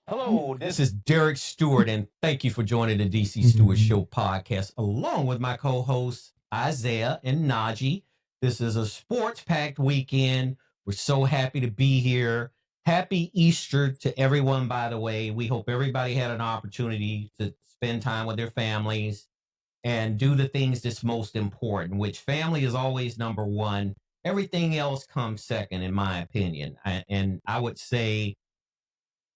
Hello, this is Derek Stewart, and thank you for joining the DC Stewart Show Podcast, along with my co-hosts Isaiah and Najee. This is a sports-packed weekend. We're so happy to be here. Happy Easter to everyone, by the way. We hope everybody had an opportunity to spend time with their families and do the things that's most important, which family is always number one. Everything else comes second, in my opinion. And I would say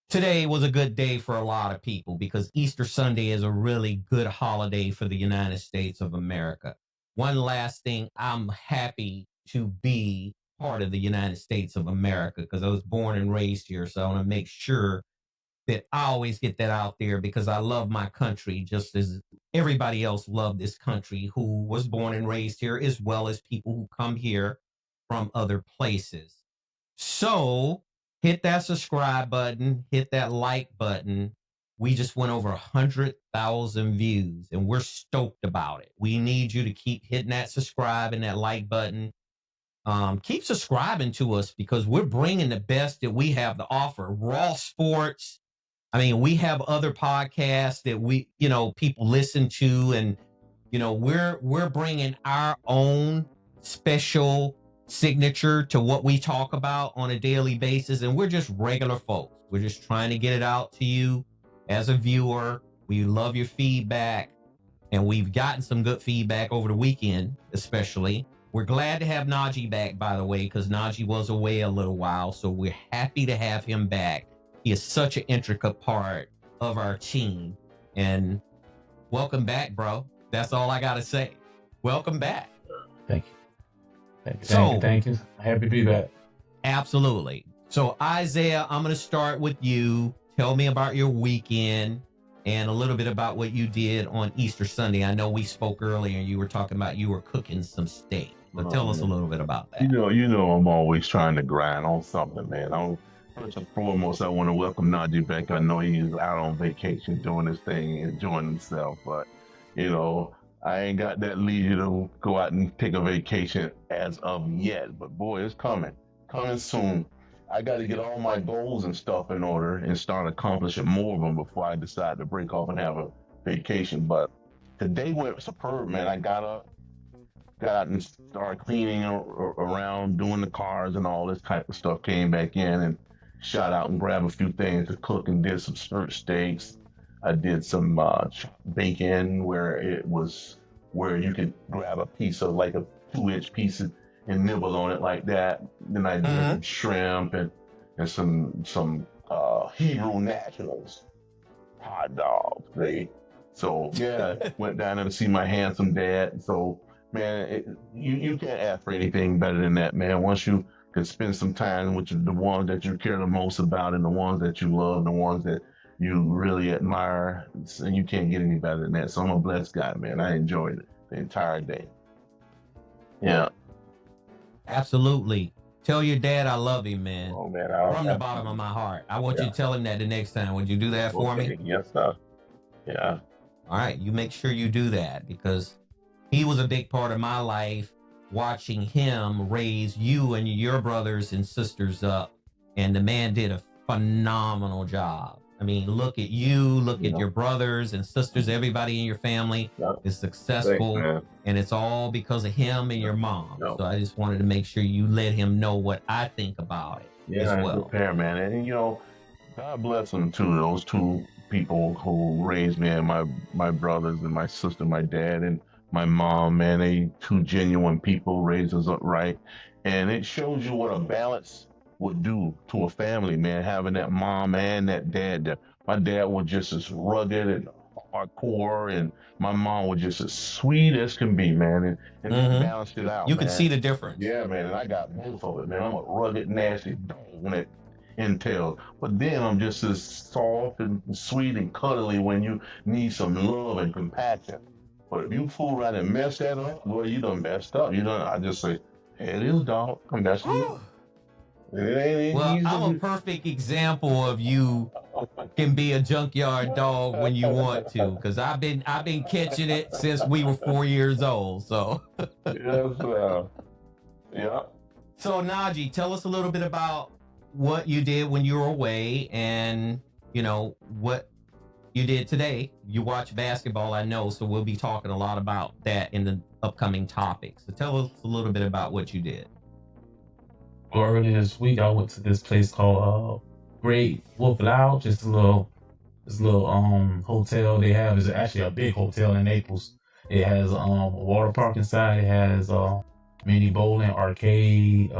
today was a good day for a lot of people because Easter Sunday is a really good holiday for the United States of America. One last thing, I'm happy to be part of the United States of America because I was born and raised here. So I want to make sure that I always get that out there because I love my country just as everybody else loved this country who was born and raised here, as well as people who come here from other places. So hit that subscribe button, hit that like button. We just went over 100,000 views and we're stoked about it. We need you to keep hitting that subscribe and that like button. Keep subscribing to us because we're bringing the best that we have to offer. Raw sports. I mean, we have other podcasts that people listen to, and we're bringing our own special signature to what we talk about on a daily basis, and we're just regular folks. We're just trying to get it out to you as a viewer. We love your feedback, and we've gotten some good feedback over the weekend, especially. We're glad to have Najee back, by the way, because Najee was away a little while, so we're happy to have him back. He is such an intricate part of our team. And welcome back, bro. That's all I got to say. Welcome back. Thank you. Thank you. Happy to be back. Absolutely. So, Isaiah, I'm going to start with you. Tell me about your weekend and a little bit about what you did on Easter Sunday. I know we spoke earlier and you were talking about you were cooking some steak. But tell us a little bit about that. You know, I'm always trying to grind on something, man. First and foremost, I want to welcome Najee back. I know he's out on vacation doing his thing, enjoying himself, but I ain't got that leisure to go out and take a vacation as of yet. But boy, it's coming soon. I got to get all my goals and stuff in order and start accomplishing more of them before I decide to break off and have a vacation. But today went superb, man. I got out and started cleaning around, doing the cars and all this type of stuff. Came back in and shot out and grabbed a few things to cook and did some skirt steaks. I did some bacon where you could grab a piece of like a 2-inch piece and nibble on it like that. Then I did some shrimp and some Hebrew Nationals hot dogs. So yeah, went down there to see my handsome dad. So man, you can't ask for anything better than that, man. Once you can spend some time with the ones that you care the most about and the ones that you love, the ones that you really admire, and you can't get any better than that. So I'm a blessed guy, man. I enjoyed it the entire day. Yeah. Absolutely. Tell your dad I love him, man. Oh, man. From the bottom of my heart. I want you to tell him that the next time. Would you do that for me? Yes, sir. Yeah. All right. You make sure you do that because he was a big part of my life, watching him raise you and your brothers and sisters up. And the man did a phenomenal job. I mean, look at you, look at your brothers and sisters, everybody in your family is successful. Thanks, and it's all because of him and your mom. So I just wanted to make sure you let him know what I think about it as well. Prepare, man. And God bless them too, those two people who raised me, and my brothers and my sister, my dad and my mom, man. They two genuine people, raised us up right. And it shows you what a balance would do to a family, man, having that mom and that dad there. My dad was just as rugged and hardcore, and my mom was just as sweet as can be, man, and balanced it out. You can see the difference. Yeah, man, and I got both of it, man. I'm a rugged, nasty dog when it entails, but then I'm just as soft and sweet and cuddly when you need some love and compassion. But if you fool around and mess that up, boy, you done messed up. I just say, hey, it is, dog. I'm messing up. Well, I'm a perfect example of you can be a junkyard dog when you want to, because I've been catching it since we were 4 years old. So yes, yeah. So Najee, tell us a little bit about what you did when you were away, and what you did today. You watch basketball, I know, so we'll be talking a lot about that in the upcoming topics. So tell us a little bit about what you did. Well, earlier this week, I went to this place called Great Wolf Lounge. This little hotel they have is actually a big hotel in Naples. It has a water park inside. It has mini bowling, arcade,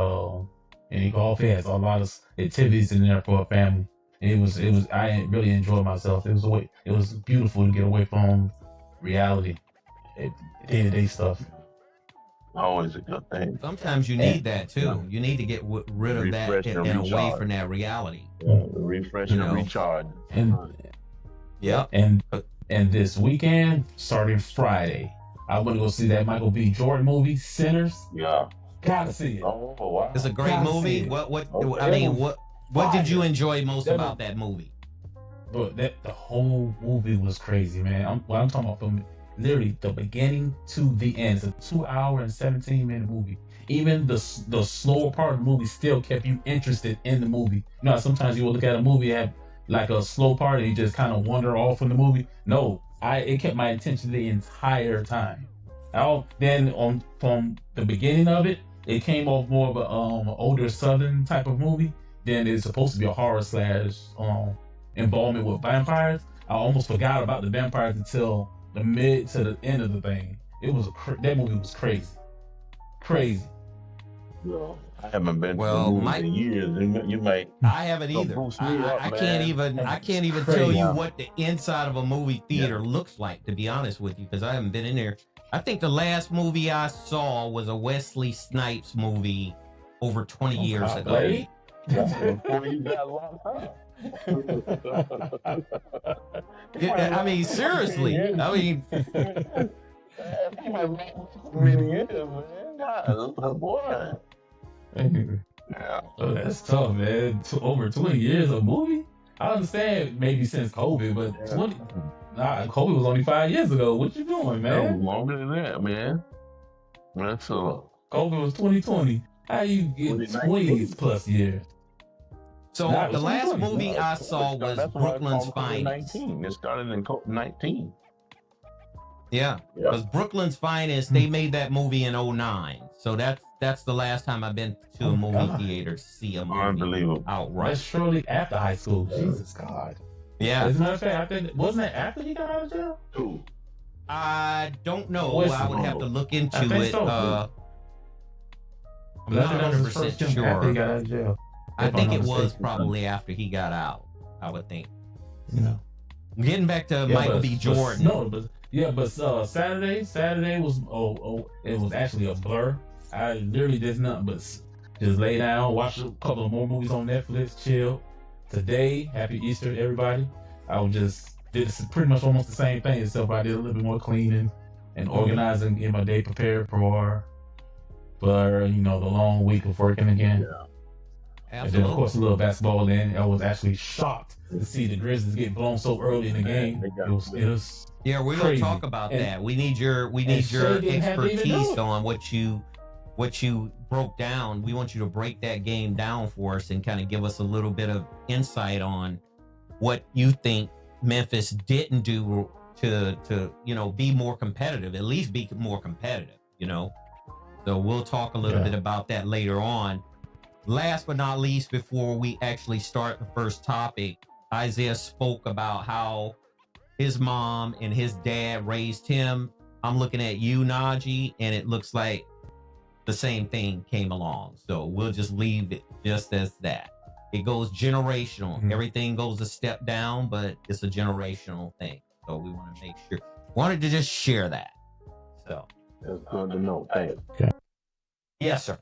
mini golf. It has a lot of activities in there for a family. And it was. I really enjoyed myself. It was beautiful to get away from reality, day-to-day stuff. Always a good thing. Sometimes you need that too. Yeah. You need to get rid of that and away from that reality. Refresh and recharge. And this weekend, starting Friday, I want to go see that Michael B. Jordan movie, Sinners. Yeah. Gotta see it. Oh wow. It's a great movie. What did you enjoy most about that movie? But the whole movie was crazy, man. I'm talking about from literally the beginning to the end. It's a 2 hour and 17-minute movie. Even the slower part of the movie still kept you interested in the movie. You know, sometimes you will look at a movie and have like a slow part and you just kind of wander off from the movie. No, it kept my attention the entire time. From the beginning of it, it came off more of an older Southern type of movie. Then it's supposed to be a horror / involvement with vampires. I almost forgot about the vampires until the mid to the end of the thing. That movie was crazy. No, I haven't been to the movie in years. You might. I haven't either. I can't even tell you what the inside of a movie theater looks like, to be honest with you, because I haven't been in there. I think the last movie I saw was a Wesley Snipes movie over 20 years ago. That's before you got a lot of time. I mean, seriously. I mean, many years, man. God, boy. Yeah. Oh, that's tough, man. Over 20 years of movie? I understand maybe since COVID, but COVID was only 5 years ago. What you doing, man? That was longer than that, man. That's COVID was 2020. How you get 20 plus years? So the last movie I saw was Brooklyn's Finest. It started in 19. Yeah, because Brooklyn's Finest, they made that movie in 2009. So that's the last time I've been to a movie theater to see a movie. Unbelievable. Outright. That's surely after high school. Jesus God. Yeah. As a matter of fact, wasn't it after he got out of jail? Who? I don't know. I would have to look into it. So. I'm not 100% sure. After he got out of jail. I think it was probably after he got out, I would think. Getting back to Michael B. Jordan. But Saturday was it was actually a blur. I literally did nothing but just lay down, watch a couple of more movies on Netflix, chill. Today, happy Easter, everybody. I did pretty much almost the same thing, except I did a little bit more cleaning and organizing, get my day prepared for the long week of working again. Yeah. Absolutely. And then, of course, a little basketball. Then I was actually shocked to see the Grizzlies get blown so early in the game. It was yeah, we're gonna talk about that. We need your expertise on what you broke down. We want you to break that game down for us and kind of give us a little bit of insight on what you think Memphis didn't do to be more competitive. At least be more competitive. So we'll talk a little bit about that later on. Last but not least, before we actually start the first topic, Isaiah spoke about how his mom and his dad raised him. I'm looking at you, Najee, and it looks like the same thing came along. So we'll just leave it just as that. It goes generational. Mm-hmm. Everything goes a step down, but it's a generational thing. So we want to make sure. Wanted to just share that. So that's good to know. Thanks. Okay. Yes, sir.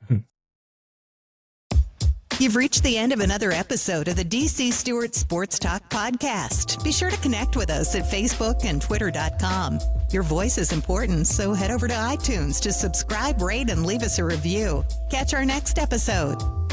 You've reached the end of another episode of the DC Stewart Sports Talk Podcast. Be sure to connect with us at Facebook and Twitter.com. Your voice is important, so head over to iTunes to subscribe, rate, and leave us a review. Catch our next episode.